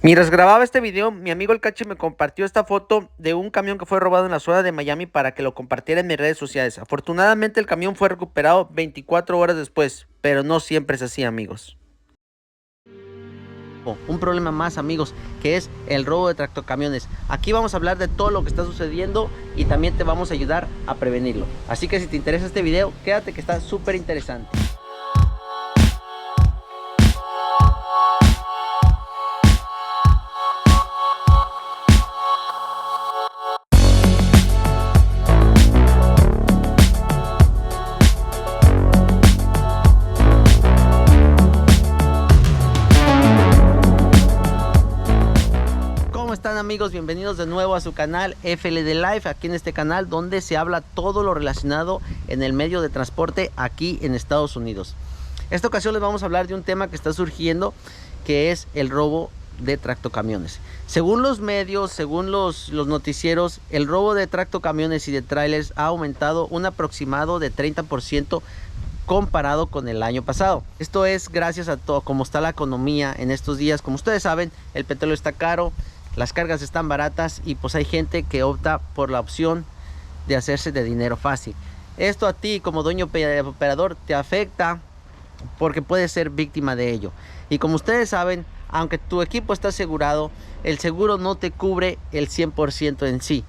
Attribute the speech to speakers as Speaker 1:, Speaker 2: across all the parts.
Speaker 1: Mientras grababa este video, mi amigo el Cachi me compartió esta foto de un camión que fue robado en la zona de Miami para que lo compartiera en mis redes sociales. Afortunadamente el camión fue recuperado 24 horas después, pero no siempre es así, amigos. Un problema más, amigos, que es el robo de tractocamiones. Aquí vamos a hablar de todo lo que está sucediendo y también te vamos a ayudar a prevenirlo. Así que si te interesa este video, quédate que está súper interesante. ¿Cómo están, amigos? Bienvenidos de nuevo a su canal FLD Life, aquí en este canal donde se habla todo lo relacionado en el medio de transporte aquí en Estados Unidos. Esta ocasión les vamos a hablar de un tema que está surgiendo, que es el robo de tractocamiones. Según los medios, según los noticieros, el robo de tractocamiones y de trailers ha aumentado un aproximado de 30% comparado con el año pasado. Esto es gracias a todo cómo está la economía en estos días. Como ustedes saben, el petróleo está caro, las cargas están baratas y pues hay gente que opta por la opción de hacerse de dinero fácil. Esto a ti como dueño operador te afecta porque puedes ser víctima de ello. Y como ustedes saben, aunque tu equipo está asegurado, el seguro no te cubre el 100% en sí.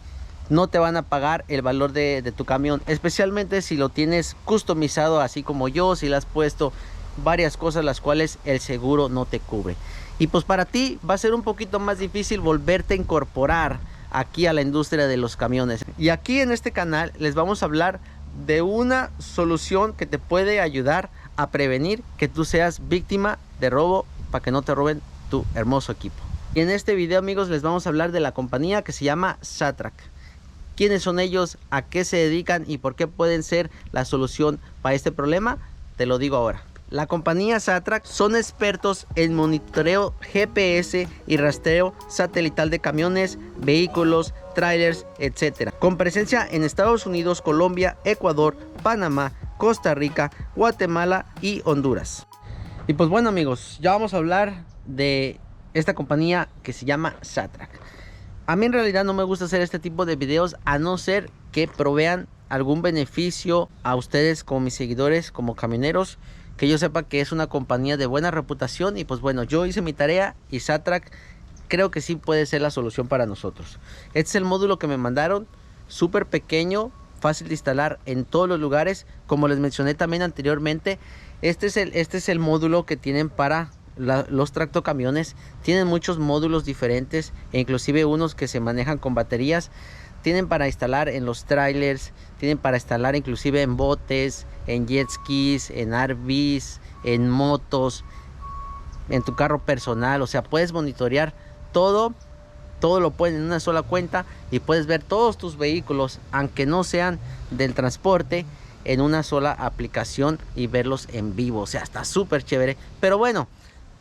Speaker 1: No te van a pagar el valor de tu camión, especialmente si lo tienes customizado así como yo, si le has puesto varias cosas las cuales el seguro no te cubre. Y pues para ti va a ser un poquito más difícil volverte a incorporar aquí a la industria de los camiones. Y aquí en este canal les vamos a hablar de una solución que te puede ayudar a prevenir que tú seas víctima de robo para que no te roben tu hermoso equipo. Y en este video, amigos, les vamos a hablar de la compañía que se llama Sattrac. ¿Quiénes son ellos? ¿A qué se dedican? ¿Y por qué pueden ser la solución para este problema? Te lo digo ahora. La compañía Sattrac son expertos en monitoreo GPS y rastreo satelital de camiones, vehículos, trailers, etc. Con presencia en Estados Unidos, Colombia, Ecuador, Panamá, Costa Rica, Guatemala y Honduras. Y pues bueno, amigos, ya vamos a hablar de esta compañía que se llama Sattrac. A mí en realidad no me gusta hacer este tipo de videos a no ser que provean algún beneficio a ustedes como mis seguidores, como camioneros, que yo sepa que es una compañía de buena reputación. Y pues bueno, yo hice mi tarea y Sattrac creo que sí puede ser la solución para nosotros. Este es el módulo que me mandaron, súper pequeño, fácil de instalar en todos los lugares. Como les mencioné también anteriormente, este es el módulo que tienen para los tractocamiones. Tienen muchos módulos diferentes e inclusive unos que se manejan con baterías. Tienen para instalar en los trailers, tienen para instalar inclusive en botes, en jet skis, en RVs, en motos, en tu carro personal. O sea, puedes monitorear todo lo ponen en una sola cuenta y puedes ver todos tus vehículos, aunque no sean del transporte, en una sola aplicación y verlos en vivo. O sea, está súper chévere. Pero bueno,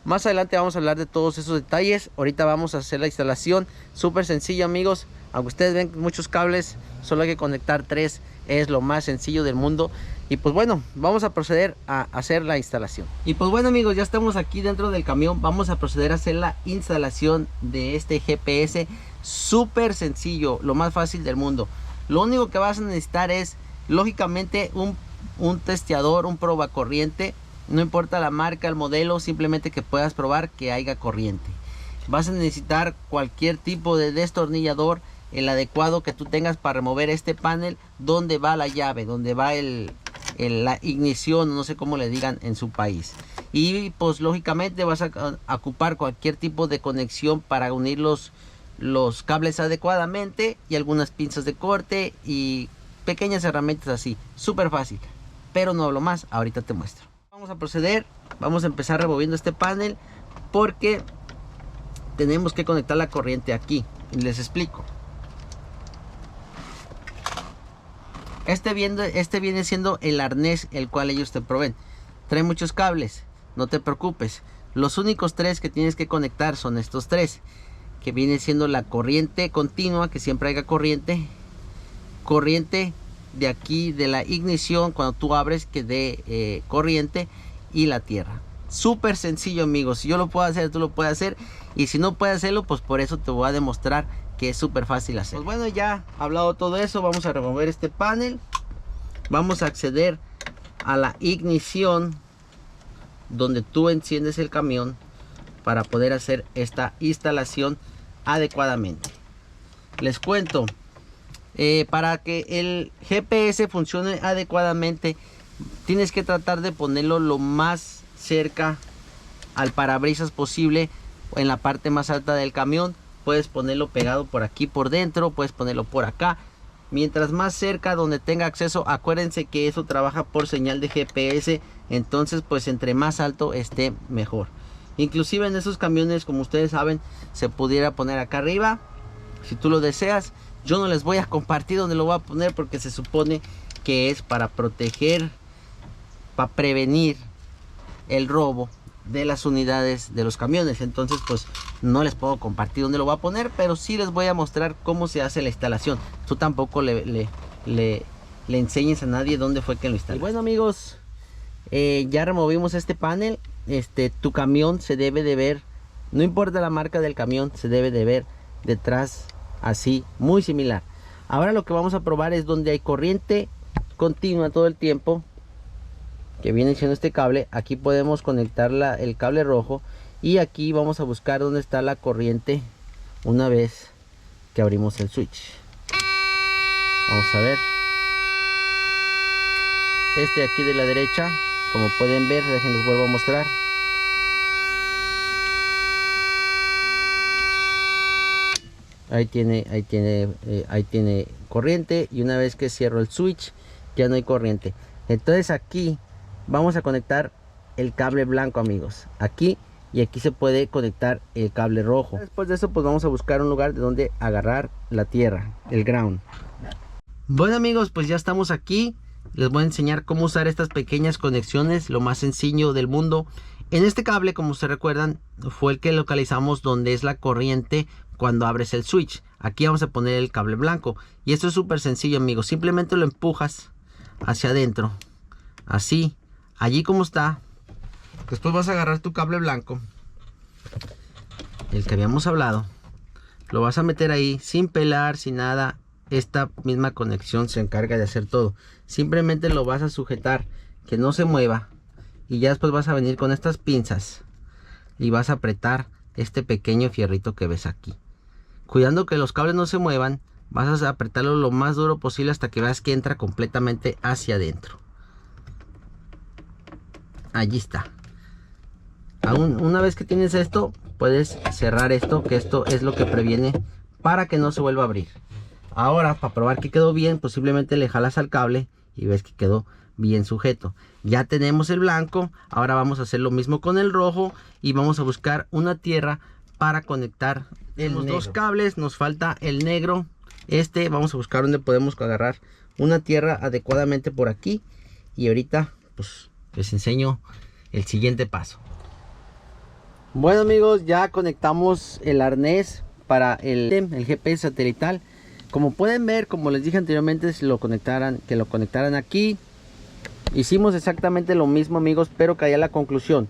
Speaker 1: más adelante vamos a hablar de todos esos detalles. Ahorita vamos a hacer la instalación. Súper sencillo, amigos. Aunque ustedes ven muchos cables, solo hay que conectar 3. Es lo más sencillo del mundo. Y pues bueno, vamos a proceder a hacer la instalación. Y pues bueno, amigos, ya estamos aquí dentro del camión. Vamos a proceder a hacer la instalación de este GPS. Súper sencillo, lo más fácil del mundo. Lo único que vas a necesitar es, lógicamente, un testeador, un probacorriente. No importa la marca, el modelo, simplemente que puedas probar que haya corriente. Vas a necesitar cualquier tipo de destornillador, el adecuado que tú tengas para remover este panel donde va la llave, donde va la ignición, no sé cómo le digan en su país. Y pues lógicamente vas a ocupar cualquier tipo de conexión para unir los cables adecuadamente, y algunas pinzas de corte y pequeñas herramientas así. Súper fácil, pero no hablo más, ahorita te muestro. Vamos a proceder, vamos a empezar removiendo este panel porque tenemos que conectar la corriente aquí. Y les explico. Este viene siendo el arnés el cual ellos te proveen. Trae muchos cables, no te preocupes. Los únicos 3 que tienes que conectar son estos 3, que viene siendo la corriente continua, que siempre haya corriente de aquí de la ignición cuando tú abres, que dé corriente, y la tierra. Súper sencillo, amigos. Si yo lo puedo hacer, tú lo puedes hacer. Y si no puedes hacerlo, pues por eso te voy a demostrar que es súper fácil hacer. Pues bueno, ya hablado todo eso, vamos a remover este panel. Vamos a acceder a la ignición donde tú enciendes el camión para poder hacer esta instalación adecuadamente. Les cuento, para que el GPS funcione adecuadamente, tienes que tratar de ponerlo lo más cerca al parabrisas posible, en la parte más alta del camión. Puedes ponerlo pegado por aquí por dentro, puedes ponerlo por acá. Mientras más cerca donde tenga acceso, acuérdense que eso trabaja por señal de GPS, entonces pues entre más alto esté mejor. Inclusive en esos camiones, como ustedes saben, se pudiera poner acá arriba, si tú lo deseas. Yo no les voy a compartir dónde lo voy a poner porque se supone que es para proteger, para prevenir el robo de las unidades de los camiones. Entonces pues no les puedo compartir dónde lo voy a poner, pero sí les voy a mostrar cómo se hace la instalación. Tú tampoco le enseñes a nadie dónde fue que lo instaló. Y bueno, amigos, ya removimos este panel. Tu camión se debe de ver, no importa la marca del camión, se debe de ver detrás así, muy similar. Ahora lo que vamos a probar es donde hay corriente continua todo el tiempo, que viene siendo este cable. Aquí podemos conectar el cable rojo, y aquí vamos a buscar dónde está la corriente una vez que abrimos el switch. Vamos a ver este aquí de la derecha, como pueden ver, déjenles vuelvo a mostrar. Ahí tiene corriente, y una vez que cierro el switch ya no hay corriente. Entonces aquí vamos a conectar el cable blanco, amigos, aquí, y aquí se puede conectar el cable rojo. Después de eso pues vamos a buscar un lugar de donde agarrar la tierra, el ground. Bueno, amigos, pues ya estamos aquí. Les voy a enseñar cómo usar estas pequeñas conexiones, lo más sencillo del mundo. En este cable, como ustedes recuerdan, fue el que localizamos donde es la corriente cuando abres el switch. Aquí vamos a poner el cable blanco, y esto es súper sencillo, amigos. Simplemente lo empujas hacia adentro, así, allí como está. Después vas a agarrar tu cable blanco, el que habíamos hablado, lo vas a meter ahí sin pelar, sin nada. Esta misma conexión se encarga de hacer todo. Simplemente lo vas a sujetar, que no se mueva, y ya después vas a venir con estas pinzas y vas a apretar este pequeño fierrito que ves aquí, cuidando que los cables no se muevan. Vas a apretarlo lo más duro posible hasta que veas que entra completamente hacia adentro. Allí está. Una vez que tienes esto, puedes cerrar esto, que esto es lo que previene para que no se vuelva a abrir. Ahora, para probar que quedó bien, pues simplemente le jalas al cable y ves que quedó bien sujeto. Ya tenemos el blanco. Ahora vamos a hacer lo mismo con el rojo, y vamos a buscar una tierra para conectar los dos cables. Nos falta el negro. Vamos a buscar donde podemos agarrar una tierra adecuadamente por aquí, y ahorita pues les enseño el siguiente paso. Bueno, amigos, ya conectamos el arnés para el GPS satelital. Como pueden ver, como les dije anteriormente, que lo conectaran aquí. Hicimos exactamente lo mismo, amigos, pero caí a la conclusión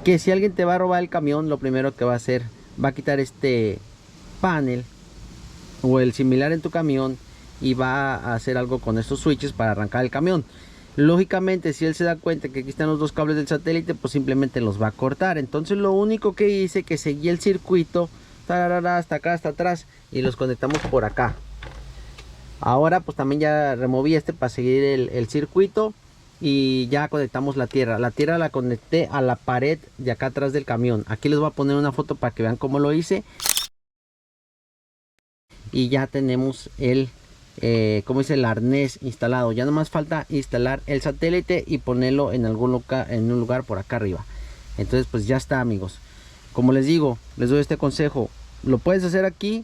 Speaker 1: que si alguien te va a robar el camión, lo primero que va a hacer, va a quitar este panel o el similar en tu camión, y va a hacer algo con estos switches para arrancar el camión. Lógicamente, si él se da cuenta que aquí están los dos cables del satélite, pues simplemente los va a cortar. Entonces lo único que hice, que seguí el circuito hasta acá, hasta atrás, y los conectamos por acá. Ahora pues también ya removí para seguir el circuito, y ya conectamos la tierra. La tierra la conecté a la pared de acá atrás del camión. Aquí les voy a poner una foto para que vean cómo lo hice. Y ya tenemos como dice, el arnés instalado. Ya nomás falta instalar el satélite y ponerlo en un lugar por acá arriba. Entonces pues ya está, amigos. Como les digo, les doy este consejo. Lo puedes hacer aquí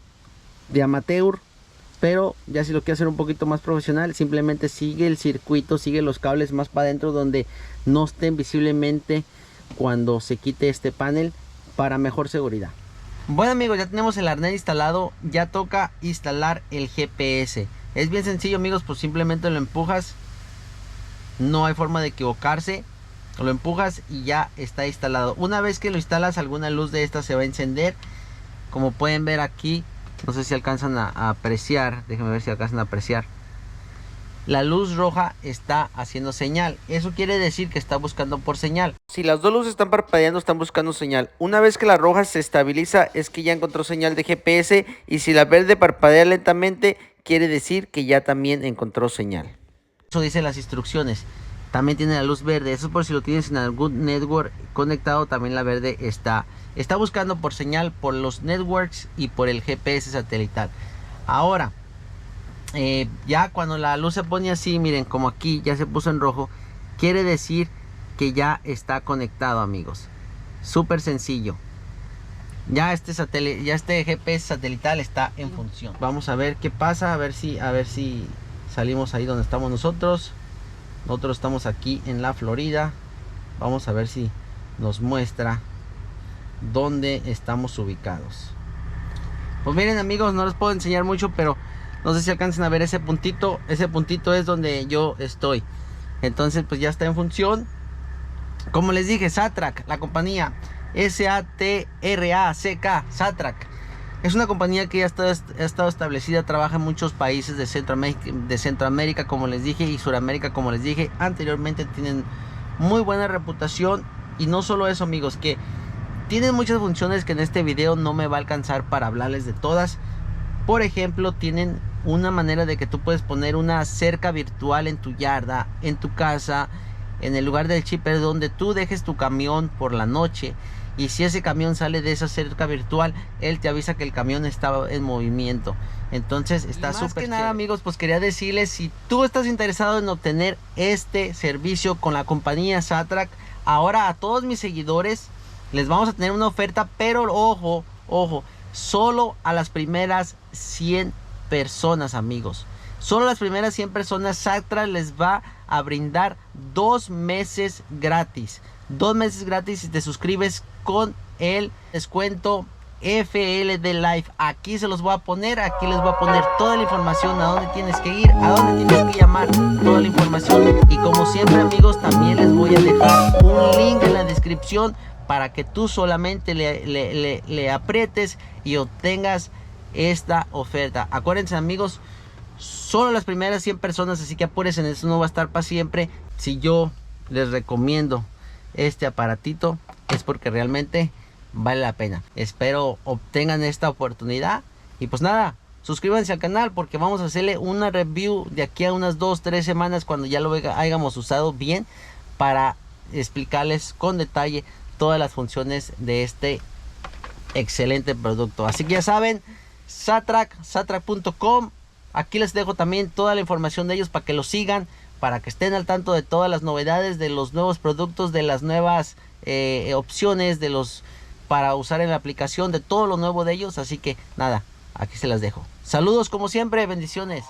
Speaker 1: de amateur, pero ya si lo quieres hacer un poquito más profesional, simplemente sigue el circuito, sigue los cables más para adentro, donde no estén visiblemente cuando se quite este panel, para mejor seguridad. Bueno, amigos, ya tenemos el arnés instalado. Ya toca instalar el GPS. Es bien sencillo, amigos, pues simplemente lo empujas. No hay forma de equivocarse. lo empujas y ya está instalado. Una vez que lo instalas, alguna luz de esta se va a encender. Como pueden ver aquí, no sé si alcanzan a apreciar, déjenme ver si alcanzan a apreciar. La luz roja está haciendo señal. Eso quiere decir que está buscando por señal. Si las dos luces están parpadeando, están buscando señal. Una vez que la roja se estabiliza, es que ya encontró señal de GPS. Y si la verde parpadea lentamente, quiere decir que ya también encontró señal. Eso dice las instrucciones. También tiene la luz verde. Eso es por si lo tienes en algún network conectado. También la verde está buscando por señal, por los networks y por el GPS satelital. Ahora, ya cuando la luz se pone así, miren, como aquí ya se puso en rojo, quiere decir que ya está conectado, amigos. Súper sencillo. Ya este GPS satelital está en función. Vamos a ver qué pasa, a ver si salimos ahí donde estamos nosotros. Nosotros estamos aquí en la Florida. Vamos a ver si nos muestra dónde estamos ubicados. Pues miren, amigos, no les puedo enseñar mucho, pero no sé si alcancen a ver ese puntito. Ese puntito es donde yo estoy. Entonces pues ya está en función. Como les dije, SATRAC, la compañía SATRACK, SATRAC, es una compañía que ya ha estado establecida, trabaja en muchos países de Centroamérica, como les dije, y Suramérica, como les dije anteriormente. Tienen muy buena reputación. Y no solo eso, amigos, que tienen muchas funciones que en este video no me va a alcanzar para hablarles de todas. Por ejemplo, tienen una manera de que tú puedes poner una cerca virtual en tu yarda, en tu casa, en el lugar del chipper donde tú dejes tu camión por la noche. Y si ese camión sale de esa cerca virtual, él te avisa que el camión está en movimiento. Entonces está súper. Más que nada, amigos, pues quería decirles, si tú estás interesado en obtener este servicio con la compañía SATRAC, ahora a todos mis seguidores les vamos a tener una oferta, pero ojo, solo a las primeras 100 personas, amigos. Solo a las primeras 100 personas SATRAC les va a brindar 2 meses gratis. 2 meses gratis si te suscribes con el descuento FLD Live. Aquí se los voy a poner, aquí les voy a poner toda la información, a dónde tienes que ir, a dónde tienes que llamar, toda la información. Y como siempre, amigos, también les voy a dejar un link en la descripción para que tú solamente le aprietes y obtengas esta oferta. Acuérdense, amigos, solo las primeras 100 personas, así que apúrense, eso no va a estar para siempre. Si yo les recomiendo este aparatito, es porque realmente vale la pena. Espero obtengan esta oportunidad. Y pues nada, suscríbanse al canal, porque vamos a hacerle una review de aquí a unas 2-3 semanas, cuando ya lo hayamos usado bien, para explicarles con detalle todas las funciones de este excelente producto. Así que ya saben, satrac.com. Aquí les dejo también toda la información de ellos para que los sigan, para que estén al tanto de todas las novedades, de los nuevos productos, de las nuevas opciones, para usar en la aplicación, de todo lo nuevo de ellos. Así que nada, aquí se las dejo. Saludos como siempre, bendiciones.